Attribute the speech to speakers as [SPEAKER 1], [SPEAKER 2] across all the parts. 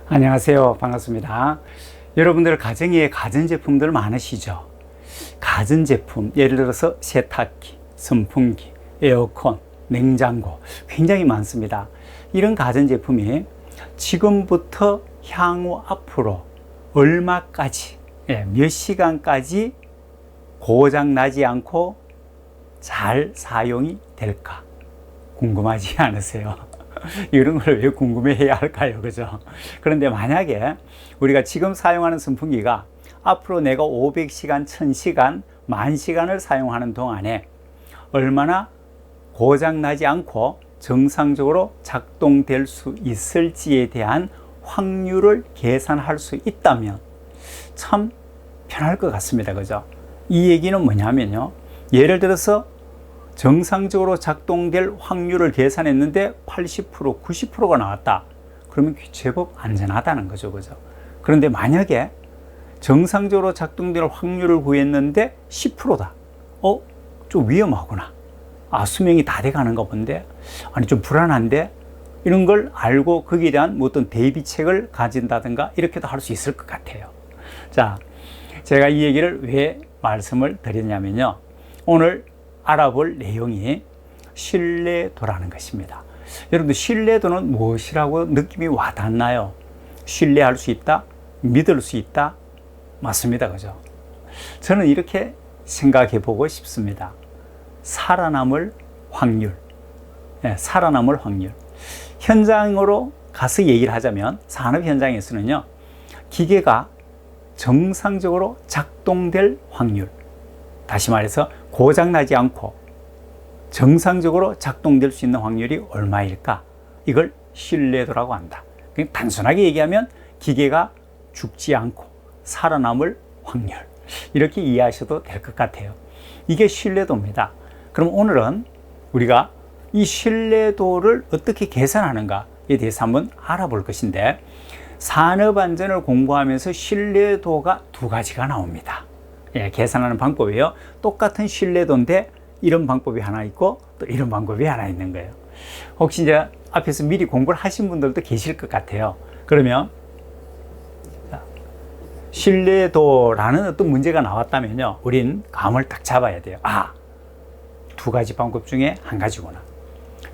[SPEAKER 1] 안녕하세요. 반갑습니다. 여러분들 가정에 가전제품들 많으시죠? 가전제품, 예를 들어서 세탁기, 선풍기, 에어컨, 냉장고 굉장히 많습니다. 이런 가전제품이 지금부터 향후 앞으로 얼마까지, 몇 시간까지 고장 나지 않고 잘 사용이 될까 궁금하지 않으세요? 이런 걸 왜 궁금해해야 할까요? 그죠? 그런데 만약에 우리가 지금 사용하는 선풍기가 앞으로 내가 500시간, 1000시간, 10,000시간을 사용하는 동안에 얼마나 고장 나지 않고 정상적으로 작동될 수 있을지에 대한 확률을 계산할 수 있다면 참 편할 것 같습니다. 그죠? 이 얘기는 뭐냐면요. 예를 들어서 정상적으로 작동될 확률을 계산했는데 80%, 90%가 나왔다. 그러면 제법 안전하다는 거죠. 그죠? 그런데 만약에 정상적으로 작동될 확률을 구했는데 10%다. 좀 위험하구나. 수명이 다 돼가는가 본데? 아니, 좀 불안한데? 이런 걸 알고 거기에 대한 어떤 대비책을 가진다든가 이렇게도 할 수 있을 것 같아요. 자, 제가 이 얘기를 왜 말씀을 드렸냐면요. 오늘 알아볼 내용이 신뢰도라는 것입니다. 여러분들 신뢰도는 무엇이라고 느낌이 와닿나요? 신뢰할 수 있다? 믿을 수 있다? 맞습니다. 그죠? 저는 이렇게 생각해 보고 싶습니다. 살아남을 확률. 살아남을 확률. 현장으로 가서 얘기를 하자면 산업 현장에서는요. 기계가 정상적으로 작동될 확률. 다시 말해서 고장나지 않고 정상적으로 작동될 수 있는 확률이 얼마일까? 이걸 신뢰도라고 한다. 그냥 단순하게 얘기하면 기계가 죽지 않고 살아남을 확률. 이렇게 이해하셔도 될 것 같아요. 이게 신뢰도입니다. 그럼 오늘은 우리가 이 신뢰도를 어떻게 계산하는가에 대해서 한번 알아볼 것인데, 산업안전을 공부하면서 신뢰도가 두 가지가 나옵니다. 계산하는 방법이에요. 똑같은 신뢰도인데 이런 방법이 하나 있고 또 이런 방법이 하나 있는 거예요. 혹시 이제 앞에서 미리 공부를 하신 분들도 계실 것 같아요. 그러면 신뢰도라는 어떤 문제가 나왔다면요. 우린 감을 딱 잡아야 돼요. 두 가지 방법 중에 한 가지구나.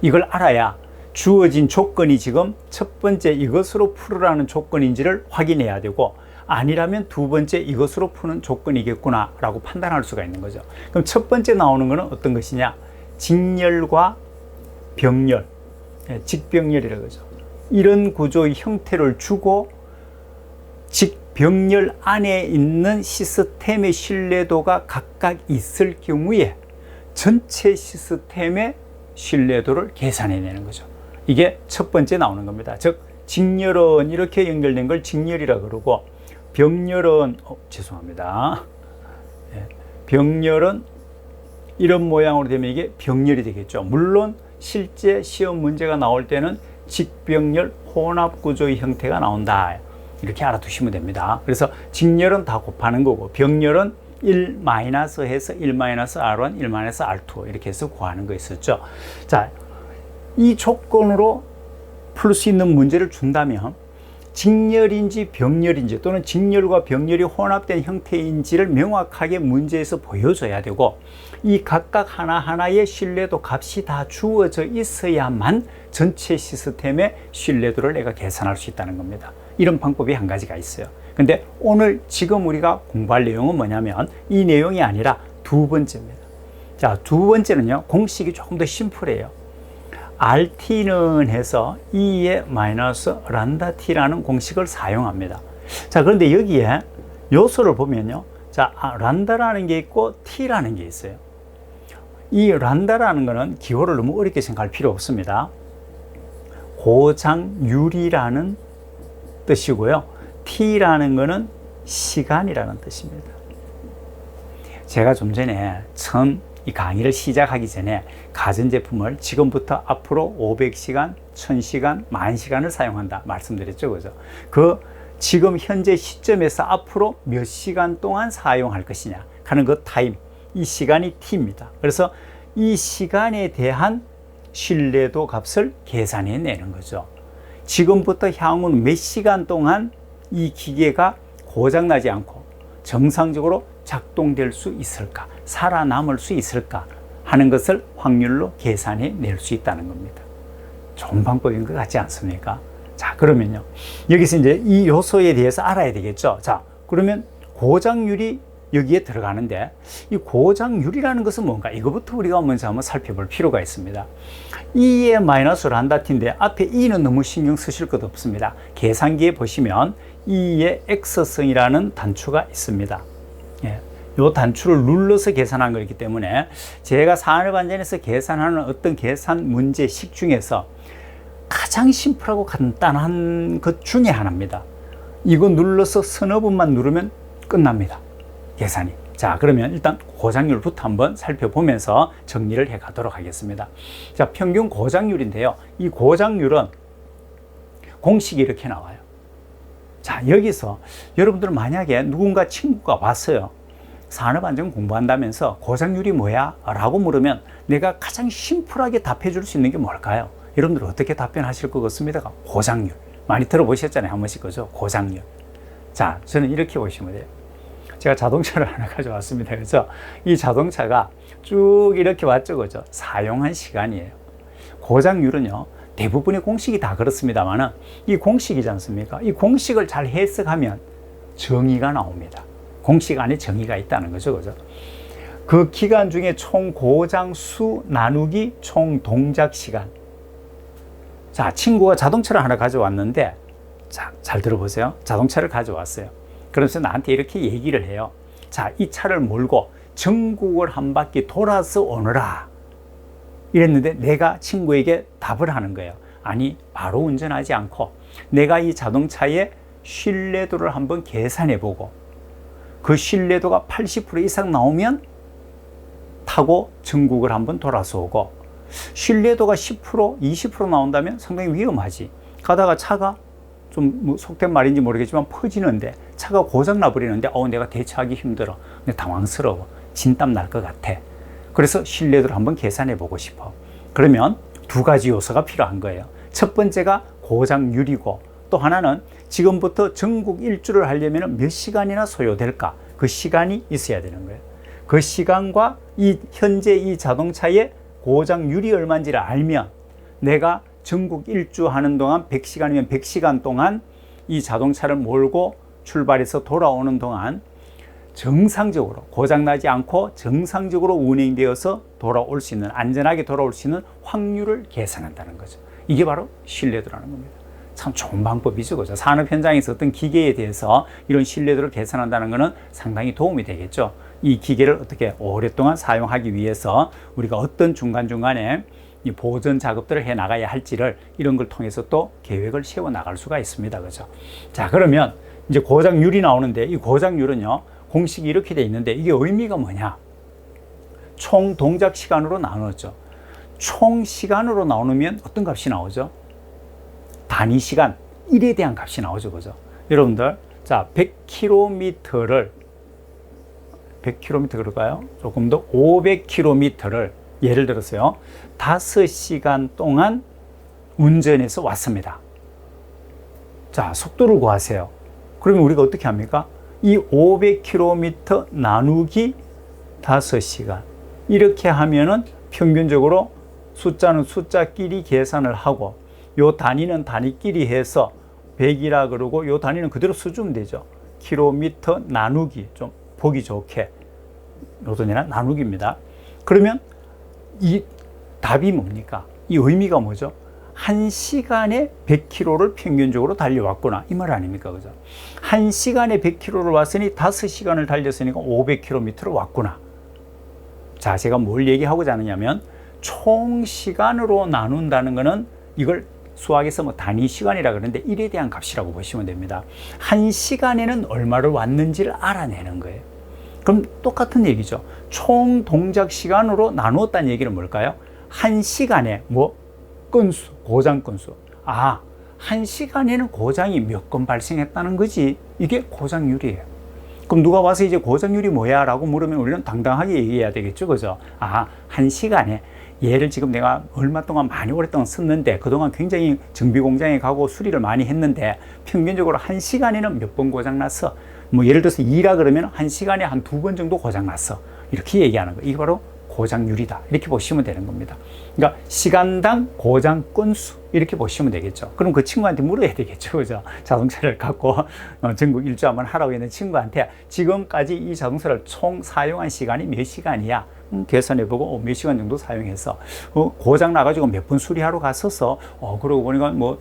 [SPEAKER 1] 이걸 알아야 주어진 조건이 지금 첫 번째 이것으로 풀으라는 조건인지를 확인해야 되고, 아니라면 두 번째 이것으로 푸는 조건이겠구나 라고 판단할 수가 있는 거죠. 그럼 첫 번째 나오는 것은 어떤 것이냐? 직렬과 병렬, 직병렬이라고 하죠. 이런 구조의 형태를 주고 직병렬 안에 있는 시스템의 신뢰도가 각각 있을 경우에 전체 시스템의 신뢰도를 계산해내는 거죠. 이게 첫 번째 나오는 겁니다. 즉 직렬은 이렇게 연결된 걸 직렬이라 그러고, 병렬은 죄송합니다. 병렬은 이런 모양으로 되면 이게 병렬이 되겠죠. 물론 실제 시험 문제가 나올 때는 직병렬 혼합 구조의 형태가 나온다. 이렇게 알아두시면 됩니다. 그래서 직렬은 다 곱하는 거고, 병렬은 1 마이너스 해서 1 마이너스 R1, 1 마이너스 R2 이렇게 해서 구하는 거 있었죠. 자, 이 조건으로 풀 수 있는 문제를 준다면 직렬인지 병렬인지 또는 직렬과 병렬이 혼합된 형태인지를 명확하게 문제에서 보여줘야 되고, 이 각각 하나하나의 신뢰도 값이 다 주어져 있어야만 전체 시스템의 신뢰도를 내가 계산할 수 있다는 겁니다. 이런 방법이 한 가지가 있어요. 근데 오늘 지금 우리가 공부할 내용은 뭐냐면 이 내용이 아니라 두 번째입니다. 자, 두 번째는요, 공식이 조금 더 심플해요. RT는 해서 E의 마이너스 란다 T라는 공식을 사용합니다. 자, 그런데 여기에 요소를 보면요. 자, 란다라는 게 있고 T라는 게 있어요. 이 란다라는 거는 기호를 너무 어렵게 생각할 필요 없습니다. 고장률이라는 뜻이고요. T라는 거는 시간이라는 뜻입니다. 제가 좀 전에 처음 이 강의를 시작하기 전에 가전제품을 지금부터 앞으로 500시간, 1000시간, 10,000시간을 사용한다 말씀드렸죠. 그죠? 그 지금 현재 시점에서 앞으로 몇 시간 동안 사용할 것이냐 하는 그 타임, 이 시간이 T입니다. 그래서 이 시간에 대한 신뢰도 값을 계산해 내는 거죠. 지금부터 향후는 몇 시간 동안 이 기계가 고장나지 않고 정상적으로 작동될 수 있을까, 살아남을 수 있을까 하는 것을 확률로 계산해 낼 수 있다는 겁니다. 좋은 방법인 것 같지 않습니까? 자, 그러면요, 여기서 이제 이 요소에 대해서 알아야 되겠죠. 자, 그러면 고장률이 여기에 들어가는데, 이 고장률이라는 것은 뭔가, 이거부터 우리가 먼저 한번 살펴볼 필요가 있습니다. E에 마이너스를 한다 팀인데 앞에 E는 너무 신경 쓰실 것 없습니다. 계산기에 보시면 E의 X성이라는 단추가 있습니다. 예, 이 단추를 눌러서 계산한 거기 때문에 제가 산업안전에서 계산하는 어떤 계산 문제식 중에서 가장 심플하고 간단한 것 중에 하나입니다. 이거 눌러서 서너 번만 누르면 끝납니다, 계산이. 자, 그러면 일단 고장률부터 한번 살펴보면서 정리를 해 가도록 하겠습니다. 자, 평균 고장률인데요. 이 고장률은 공식이 이렇게 나와요. 자, 여기서 여러분들은 만약에 누군가 친구가 왔어요. 산업안전 공부한다면서 고장률이 뭐야? 라고 물으면 내가 가장 심플하게 답해 줄 수 있는 게 뭘까요? 여러분들 어떻게 답변하실 것 같습니다? 고장률. 많이 들어보셨잖아요, 한 번씩. 그죠? 고장률. 자, 저는 이렇게 보시면 돼요. 제가 자동차를 하나 가져왔습니다. 그죠? 이 자동차가 쭉 이렇게 왔죠. 그죠? 사용한 시간이에요. 고장률은요, 대부분의 공식이 다 그렇습니다만은 이 공식이지 않습니까? 이 공식을 잘 해석하면 정의가 나옵니다. 공식 안에 정의가 있다는 거죠. 그죠? 그 기간 중에 총 고장 수 나누기 총 동작 시간. 자, 친구가 자동차를 하나 가져왔는데, 자, 잘 들어보세요. 자동차를 가져왔어요. 그래서 나한테 이렇게 얘기를 해요. 자, 이 차를 몰고 전국을 한 바퀴 돌아서 오너라. 이랬는데 내가 친구에게 답을 하는 거예요. 아니, 바로 운전하지 않고 내가 이 자동차의 신뢰도를 한번 계산해 보고 그 신뢰도가 80% 이상 나오면 타고 전국을 한번 돌아서 오고, 신뢰도가 10%, 20% 나온다면 상당히 위험하지. 가다가 차가 좀 속된 말인지 모르겠지만 퍼지는데, 차가 고장 나버리는데 내가 대처하기 힘들어, 당황스러워, 진땀 날 것 같아. 그래서 신뢰도를 한번 계산해 보고 싶어. 그러면 두 가지 요소가 필요한 거예요. 첫 번째가 고장률이고, 또 하나는 지금부터 전국 일주를 하려면 몇 시간이나 소요될까, 그 시간이 있어야 되는 거예요. 그 시간과 현재 이 자동차의 고장률이 얼마인지를 알면 내가 전국 일주 하는 동안 100시간이면 100시간 동안 이 자동차를 몰고 출발해서 돌아오는 동안 정상적으로 고장나지 않고 정상적으로 운행되어서 돌아올 수 있는, 안전하게 돌아올 수 있는 확률을 계산한다는 거죠. 이게 바로 신뢰도라는 겁니다. 참 좋은 방법이죠. 그죠? 산업 현장에서 어떤 기계에 대해서 이런 신뢰도를 계산한다는 것은 상당히 도움이 되겠죠. 이 기계를 어떻게 오랫동안 사용하기 위해서 우리가 어떤 중간중간에 이 보존 작업들을 해 나가야 할지를 이런 걸 통해서 또 계획을 세워 나갈 수가 있습니다. 그죠? 자, 그러면 이제 고장률이 나오는데, 이 고장률은요, 공식이 이렇게 돼 있는데 이게 의미가 뭐냐? 총 동작 시간으로 나누었죠. 총 시간으로 나누면 어떤 값이 나오죠? 단위 시간 1에 대한 값이 나오죠. 그죠? 여러분들, 자, 100km를 그럴까요? 조금 더 500km를 예를 들어서요, 5시간 동안 운전해서 왔습니다. 자, 속도를 구하세요. 그러면 우리가 어떻게 합니까? 이 500km 나누기 5시간. 이렇게 하면은 평균적으로 숫자는 숫자끼리 계산을 하고, 요 단위는 단위끼리 해서 100이라 그러고, 요 단위는 그대로 써주면 되죠. 킬로미터 나누기, 좀 보기 좋게 노선이나 나누기입니다. 그러면 이 답이 뭡니까? 이 의미가 뭐죠? 1시간에 100km를 평균적으로 달려왔구나, 이 말 아닙니까? 그죠? 1시간에 100km를 왔으니 5시간을 달렸으니까 500km를 왔구나. 자, 제가 뭘 얘기하고자 하느냐면, 총 시간으로 나눈다는 거는 이걸 수학에서 단위 시간이라 그러는데 1에 대한 값이라고 보시면 됩니다. 1시간에는 얼마를 왔는지를 알아내는 거예요. 그럼 똑같은 얘기죠. 총 동작 시간으로 나누었다는 얘기는 뭘까요? 1시간에 건수, 고장 건수. 1시간에는 고장이 몇 건 발생했다는 거지. 이게 고장률이에요. 그럼 누가 와서 이제 고장률이 뭐야? 라고 물으면 우리는 당당하게 얘기해야 되겠죠. 그죠? 1시간에 얘를 지금 내가 얼마 동안 많이 오랫동안 썼는데 그동안 굉장히 정비 공장에 가고 수리를 많이 했는데 평균적으로 1시간에는 몇 번 고장났어. 뭐 예를 들어서 2라 그러면 1시간에 한 2번 정도 고장났어. 이렇게 얘기하는 거예요. 이게 바로 고장률이다. 이렇게 보시면 되는 겁니다. 그러니까 시간당 고장 건수 이렇게 보시면 되겠죠. 그럼 그 친구한테 물어야 되겠죠. 그죠? 자동차를 갖고 전국 일주 한번 하라고 했는 친구한테 지금까지 이 자동차를 총 사용한 시간이 몇 시간이야? 계산해보고 몇 시간 정도 사용해서 고장 나가지고 몇 번 수리하러 갔었어. 그러고 보니까 뭐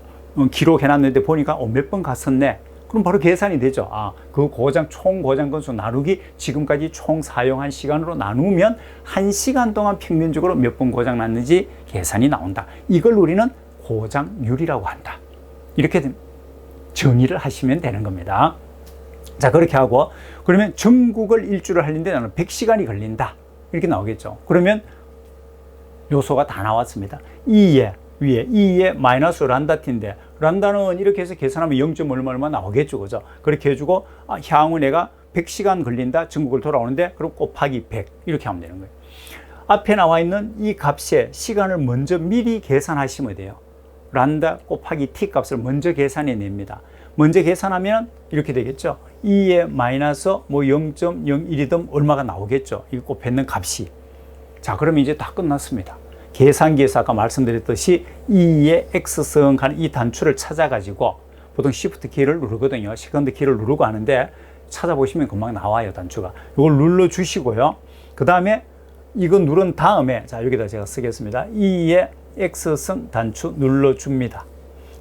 [SPEAKER 1] 기록해놨는데 보니까 몇 번 갔었네. 그럼 바로 계산이 되죠. 그 총 고장 건수 나누기 지금까지 총 사용한 시간으로 나누면 1시간 동안 평균적으로 몇 번 고장 났는지 계산이 나온다. 이걸 우리는 고장률이라고 한다. 이렇게 정의를 하시면 되는 겁니다. 자, 그렇게 하고 그러면 전국을 일주를 하는데 나는 100시간이 걸린다. 이렇게 나오겠죠. 그러면 요소가 다 나왔습니다. 2에 위에 2에 마이너스 란다티인데 란다는 이렇게 해서 계산하면 0. 얼마 나오겠죠. 그죠? 그렇게 해주고 향후 내가 100시간 걸린다. 전국을 돌아오는데 그럼 곱하기 100 이렇게 하면 되는 거예요. 앞에 나와 있는 이 값의 시간을 먼저 미리 계산하시면 돼요. 란다 곱하기 t 값을 먼저 계산해 냅니다. 먼저 계산하면 이렇게 되겠죠. 2에 마이너스 뭐 0.01이든 얼마가 나오겠죠. 이 곱했는 값이. 자, 그러면 이제 다 끝났습니다. 계산기에서 아까 말씀드렸듯이 2의 x승 하는 이 단추를 찾아가지고 보통 Shift 키를 누르거든요. 세컨드 키를 누르고 하는데 찾아보시면 금방 나와요. 단추가. 이걸 눌러주시고요. 그 다음에 이거 누른 다음에 자, 여기다 제가 쓰겠습니다. 2의 x승 단추 눌러줍니다.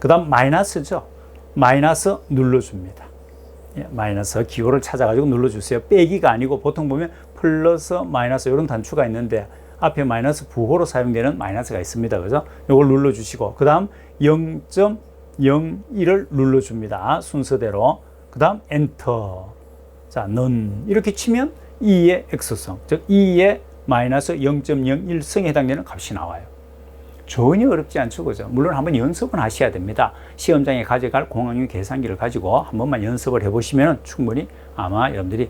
[SPEAKER 1] 그 다음 마이너스죠. 마이너스 눌러줍니다. 마이너스 기호를 찾아가지고 눌러주세요. 빼기가 아니고 보통 보면 플러스 마이너스 이런 단추가 있는데 앞에 마이너스 부호로 사용되는 마이너스가 있습니다. 그죠? 이걸 눌러주시고 그 다음 0.01을 눌러줍니다. 순서대로. 그 다음 엔터. 자, 넌 이렇게 치면 2의 x승, 즉 2의 마이너스 0.01승에 해당되는 값이 나와요. 전혀 어렵지 않죠. 그죠? 물론 한번 연습은 하셔야 됩니다. 시험장에 가져갈 공학용 계산기를 가지고 한 번만 연습을 해보시면 충분히 아마 여러분들이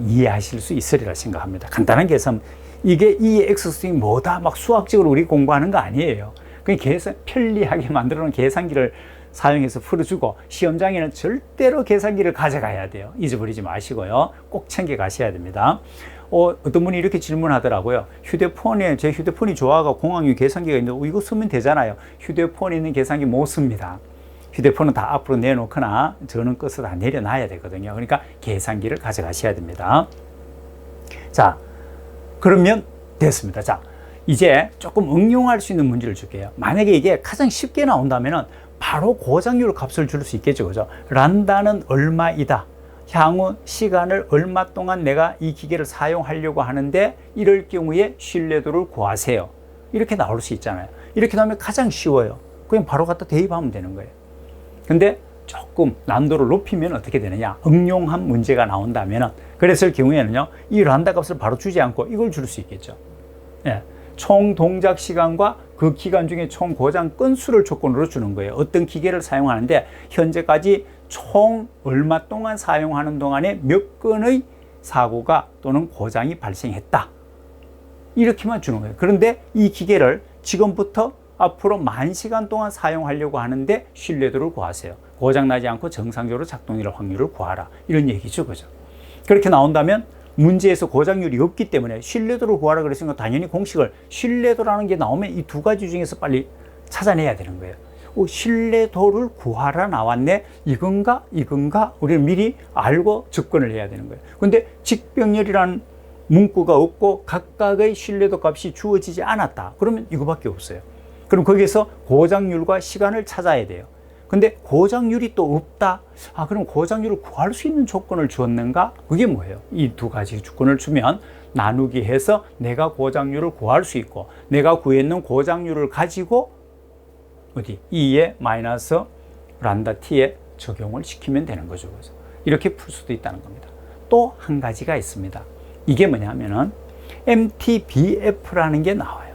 [SPEAKER 1] 이해하실 수 있으리라 생각합니다. 간단한 계산. 이게 이 x승이 뭐다 막 수학적으로 우리 공부하는 거 아니에요. 그냥 계산 편리하게 만들어 놓은 계산기를 사용해서 풀어주고 시험장에는 절대로 계산기를 가져가야 돼요. 잊어버리지 마시고요. 꼭 챙겨 가셔야 됩니다. 어떤 분이 이렇게 질문하더라고요. 휴대폰에 제 휴대폰이 좋아가 공학용 계산기가 있는데 이거 쓰면 되잖아요. 휴대폰에 있는 계산기 못 씁니다. 휴대폰은 다 앞으로 내놓거나 저는 끝을 다 내려놔야 되거든요. 그러니까 계산기를 가져가셔야 됩니다. 자, 그러면 됐습니다. 자, 이제 조금 응용할 수 있는 문제를 줄게요. 만약에 이게 가장 쉽게 나온다면 바로 고장률 값을 줄 수 있겠죠. 그죠? 란다는 얼마이다. 향후 시간을 얼마 동안 내가 이 기계를 사용하려고 하는데 이럴 경우에 신뢰도를 구하세요. 이렇게 나올 수 있잖아요. 이렇게 나오면 가장 쉬워요. 그냥 바로 갖다 대입하면 되는 거예요. 근데 조금 난도를 높이면 어떻게 되느냐? 응용한 문제가 나온다면 그랬을 경우에는요, 이 란다 값을 바로 주지 않고 이걸 줄 수 있겠죠. 예. 총 동작 시간과 그 기간 중에 총 고장 건수를 조건으로 주는 거예요. 어떤 기계를 사용하는데 현재까지 총 얼마 동안 사용하는 동안에 몇 건의 사고가 또는 고장이 발생했다. 이렇게만 주는 거예요. 그런데 이 기계를 지금부터 앞으로 10,000시간 동안 사용하려고 하는데 신뢰도를 구하세요. 고장나지 않고 정상적으로 작동할 확률을 구하라. 이런 얘기죠. 그죠? 그렇게 나온다면 문제에서 고장률이 없기 때문에 신뢰도를 구하라 그랬으니까 당연히 공식을 신뢰도라는 게 나오면 이 두 가지 중에서 빨리 찾아내야 되는 거예요. 신뢰도를 구하라 나왔네. 이건가? 우리는 미리 알고 접근을 해야 되는 거예요. 근데 직병렬이라는 문구가 없고 각각의 신뢰도 값이 주어지지 않았다. 그러면 이거밖에 없어요. 그럼 거기에서 고장률과 시간을 찾아야 돼요. 근데 고장률이 또 없다. 그럼 고장률을 구할 수 있는 조건을 주었는가? 그게 뭐예요? 이 두 가지 조건을 주면 나누기 해서 내가 고장률을 구할 수 있고 내가 구했는 고장률을 가지고 어디? 2의 마이너스 란다 t에 적용을 시키면 되는 거죠. 그래서 이렇게 풀 수도 있다는 겁니다. 또 한 가지가 있습니다. 이게 뭐냐면은 MTBF라는 게 나와요.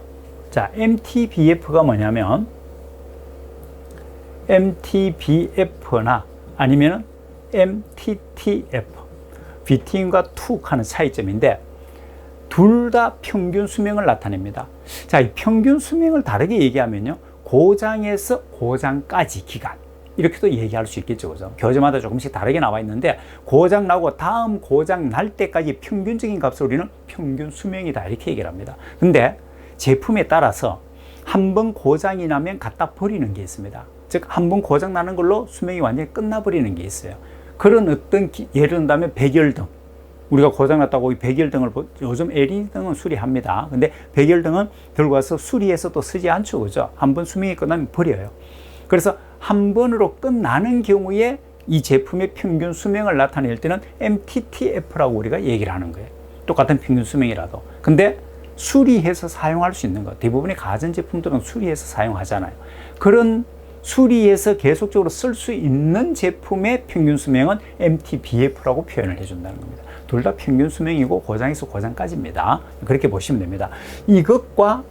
[SPEAKER 1] 자, MTBF가 뭐냐면 MTBF나 아니면 MTTF, 비트윈과 툭 하는 차이점인데 둘 다 평균 수명을 나타냅니다. 자, 이 평균 수명을 다르게 얘기하면요, 고장에서 고장까지 기간, 이렇게도 얘기할 수 있겠죠. 그죠? 교재마다 조금씩 다르게 나와 있는데, 고장 나고 다음 고장 날 때까지 평균적인 값을 우리는 평균 수명이다, 이렇게 얘기를 합니다. 근데 제품에 따라서 한 번 고장이 나면 갖다 버리는 게 있습니다. 즉, 한 번 고장 나는 걸로 수명이 완전히 끝나버리는 게 있어요. 그런 어떤 예를 든다면 백열등, 우리가 고장났다고 백열등을, 요즘 LED등은 수리합니다. 근데 백열등은 들고 와서 수리해서 또 쓰지 않죠. 그죠? 한 번 수명이 끝나면 버려요. 그래서 한 번으로 끝나는 경우에 이 제품의 평균 수명을 나타낼 때는 MTTF라고 우리가 얘기를 하는 거예요. 똑같은 평균 수명이라도. 근데 수리해서 사용할 수 있는 것, 대부분의 가전제품들은 수리해서 사용하잖아요. 그런 수리해서 계속적으로 쓸 수 있는 제품의 평균 수명은 MTBF라고 표현을 해준다는 겁니다. 둘 다 평균 수명이고 고장에서 고장까지입니다. 그렇게 보시면 됩니다. 이것과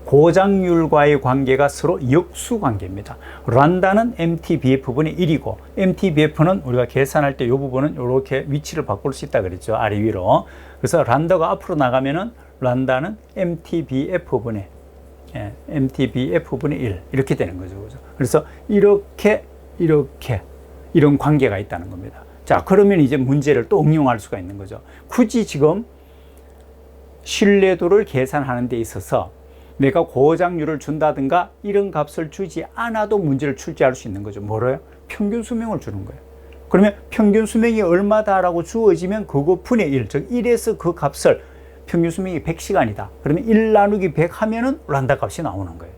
[SPEAKER 1] 고장률과의 관계가 서로 역수 관계입니다. 란다는 MTBF분의 1이고, MTBF는 우리가 계산할 때 이 부분은 이렇게 위치를 바꿀 수 있다 그랬죠. 아래 위로. 그래서 란다가 앞으로 나가면은 란다는 MTBF분의 1 이렇게 되는 거죠. 그래서 이렇게 이런 관계가 있다는 겁니다. 자, 그러면 이제 문제를 또 응용할 수가 있는 거죠. 굳이 지금 신뢰도를 계산하는 데 있어서 내가 고장률을 준다든가 이런 값을 주지 않아도 문제를 출제할 수 있는 거죠. 뭐래요? 평균 수명을 주는 거예요. 그러면 평균 수명이 얼마다라고 주어지면 그거 분의 1, 즉 1에서 그 값을, 평균 수명이 100시간이다. 그러면 1 나누기 100 하면은 란다 값이 나오는 거예요.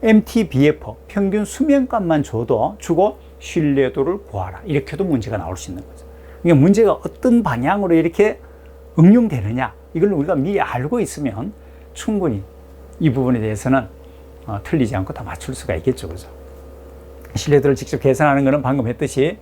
[SPEAKER 1] MTBF, 평균 수명값만 주고 신뢰도를 구하라. 이렇게도 문제가 나올 수 있는 거죠. 그러니까 문제가 어떤 방향으로 이렇게 응용되느냐, 이걸 우리가 미리 알고 있으면 충분히 이 부분에 대해서는 틀리지 않고 다 맞출 수가 있겠죠. 그죠? 신뢰도를 직접 계산하는 것은 방금 했듯이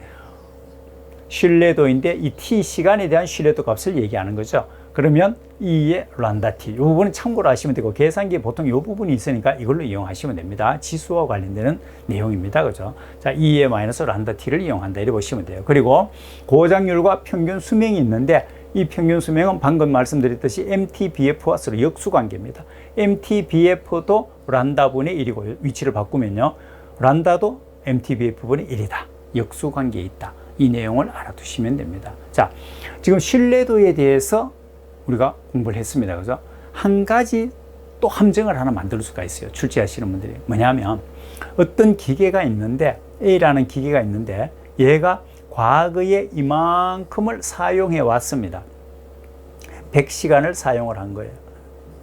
[SPEAKER 1] 신뢰도인데 이 t 시간에 대한 신뢰도 값을 얘기하는 거죠. 그러면 2의 란다 t, 이 부분은 참고로 하시면 되고, 계산기에 보통 이 부분이 있으니까 이걸로 이용하시면 됩니다. 지수와 관련되는 내용입니다. 그죠? 자, 2의 마이너스 란다 t를 이용한다, 이렇게 보시면 돼요. 그리고 고장률과 평균 수명이 있는데, 이 평균 수명은 방금 말씀드렸듯이 MTBF와 서로 역수관계입니다. MTBF도 란다분의 1이고, 위치를 바꾸면요, 란다도 MTBF분의 1이다. 역수관계에 있다. 이 내용을 알아두시면 됩니다. 자, 지금 신뢰도에 대해서 우리가 공부를 했습니다. 그죠? 한 가지 또 함정을 하나 만들 수가 있어요. 출제하시는 분들이. 뭐냐면, 어떤 기계가 있는데, A라는 기계가 있는데, 얘가 과거에 이만큼을 사용해 왔습니다. 100시간을 사용을 한 거예요.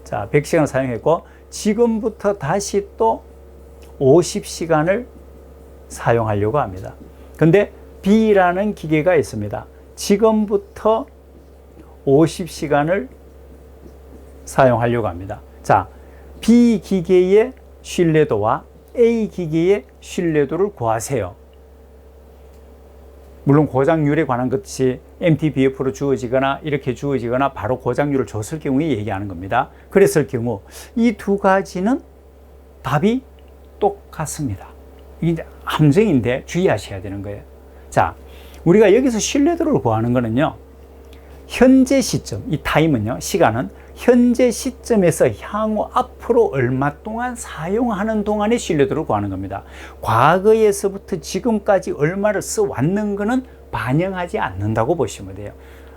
[SPEAKER 1] 자, 100시간을 사용했고, 지금부터 다시 또 50시간을 사용하려고 합니다. 근데 B라는 기계가 있습니다. 지금부터 50시간을 사용하려고 합니다. 자, B 기계의 신뢰도와 A 기계의 신뢰도를 구하세요. 물론 고장률에 관한 것이 MTBF로 주어지거나 이렇게 주어지거나 바로 고장률을 줬을 경우에 얘기하는 겁니다. 그랬을 경우 이 두 가지는 답이 똑같습니다. 이게 이제 함정인데 주의하셔야 되는 거예요. 자, 우리가 여기서 신뢰도를 구하는 거는요, 현재 시점, 이 타임은요, 시간은 현재 시점에서 향후 앞으로 얼마 동안 사용하는 동안의 신뢰도를 구하는 겁니다. 과거에서부터 지금까지 얼마를 써왔는 거는 반영하지 않는다고 보시면 돼요.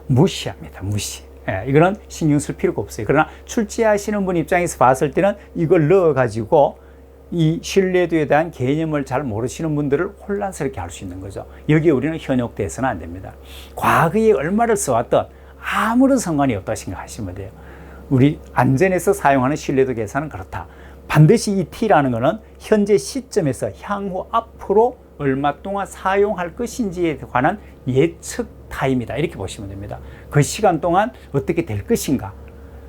[SPEAKER 1] 무시합니다. 무시. 예, 이거는 신경 쓸 필요가 없어요. 그러나 출제하시는 분 입장에서 봤을 때는 이걸 넣어가지고 이 신뢰도에 대한 개념을 잘 모르시는 분들을 혼란스럽게 할 수 있는 거죠. 여기에 우리는 현혹돼서는 안 됩니다. 과거에 얼마를 써왔던 아무런 상관이 없다고 생각하시면 돼요. 우리 안전에서 사용하는 신뢰도 계산은 그렇다. 반드시 이 T라는 것은 현재 시점에서 향후 앞으로 얼마 동안 사용할 것인지에 관한 예측 타임이다. 이렇게 보시면 됩니다. 그 시간 동안 어떻게 될 것인가,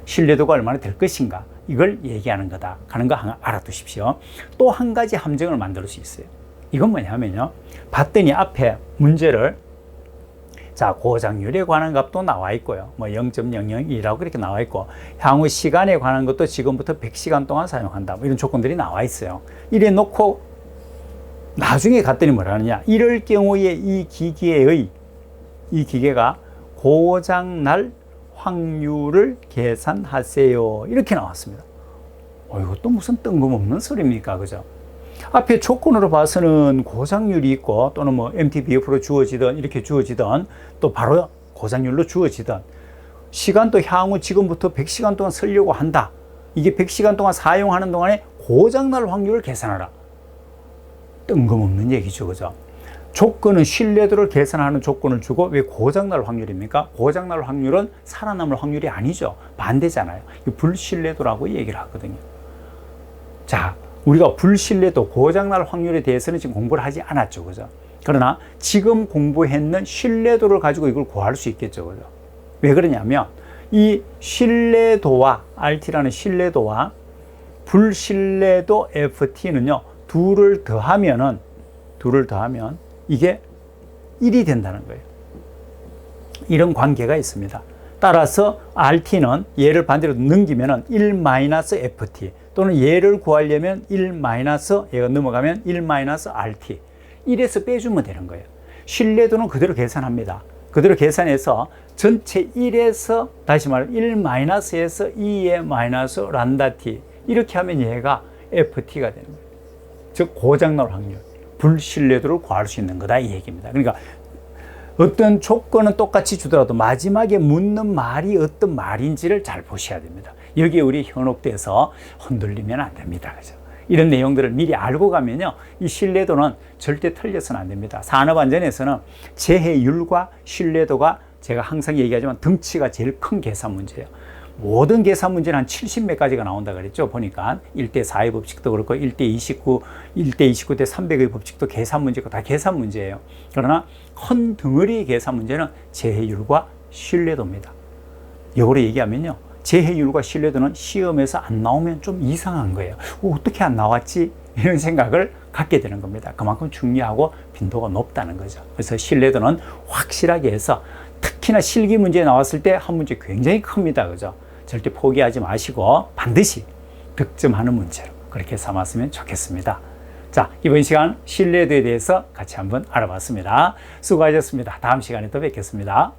[SPEAKER 1] 신뢰도가 얼마나 될 것인가, 이걸 얘기하는 거다 하는 거 알아두십시오. 또 한 가지 함정을 만들 수 있어요. 이건 뭐냐면요, 봤더니 앞에 문제를, 자, 고장률에 관한 값도 나와 있고요. 뭐 0.002라고 그렇게 나와 있고, 향후 시간에 관한 것도 지금부터 100시간 동안 사용한다. 뭐 이런 조건들이 나와 있어요. 이래 놓고 나중에 갔더니 뭐라느냐, 이럴 경우에 이 기계가 고장날 확률을 계산하세요. 이렇게 나왔습니다. 이것도 무슨 뜬금없는 소리입니까? 그죠? 앞에 조건으로 봐서는 고장률이 있고 또는 뭐 MTBF로 주어지든 이렇게 주어지든 또 바로 고장률로 주어지든 시간도 향후 지금부터 100시간 동안 쓰려고 한다. 이게 100시간 동안 사용하는 동안에 고장날 확률을 계산하라. 뜬금없는 얘기죠. 그죠? 조건은 신뢰도를 계산하는 조건을 주고 왜 고장날 확률입니까? 고장날 확률은 살아남을 확률이 아니죠. 반대잖아요. 불신뢰도라고 얘기를 하거든요. 자, 우리가 불신뢰도, 고장날 확률에 대해서는 지금 공부를 하지 않았죠. 그죠? 그러나 지금 공부했는 신뢰도를 가지고 이걸 구할 수 있겠죠. 그죠? 왜 그러냐면 이 신뢰도와 RT라는 신뢰도와 불신뢰도 FT는요, 둘을 더하면 이게 1이 된다는 거예요. 이런 관계가 있습니다. 따라서 RT는 얘를 반대로 넘기면 1-FT 또는 얘를 구하려면 1- 얘가 넘어가면 1-RT 1에서 빼주면 되는 거예요. 신뢰도는 그대로 계산합니다. 그대로 계산해서 전체 1에서 다시 말해 1-에서 2의 마이너스 란다 t 이렇게 하면 얘가 FT가 되는 거예요. 즉 고장날 확률, 불신뢰도를 구할 수 있는 거다 이 얘기입니다. 그러니까 어떤 조건은 똑같이 주더라도 마지막에 묻는 말이 어떤 말인지를 잘 보셔야 됩니다. 여기에 우리 현혹돼서 흔들리면 안 됩니다. 그죠? 이런 내용들을 미리 알고 가면요, 이 신뢰도는 절대 틀려서는 안 됩니다. 산업안전에서는 재해율과 신뢰도가 제가 항상 얘기하지만 덩치가 제일 큰 계산 문제예요. 모든 계산 문제는 한 70몇 가지가 나온다 그랬죠. 보니까 1대4의 법칙도 그렇고 1대29, 1대29대 300의 법칙도 계산 문제고 다 계산 문제예요. 그러나 큰 덩어리의 계산 문제는 재해율과 신뢰도입니다. 이거로 얘기하면요, 재해율과 신뢰도는 시험에서 안 나오면 좀 이상한 거예요. 어떻게 안 나왔지? 이런 생각을 갖게 되는 겁니다. 그만큼 중요하고 빈도가 높다는 거죠. 그래서 신뢰도는 확실하게 해서 특히나 실기 문제 나왔을 때 한 문제 굉장히 큽니다. 그죠? 절대 포기하지 마시고 반드시 득점하는 문제로 그렇게 삼았으면 좋겠습니다. 자, 이번 시간 신뢰도에 대해서 같이 한번 알아봤습니다. 수고하셨습니다. 다음 시간에 또 뵙겠습니다.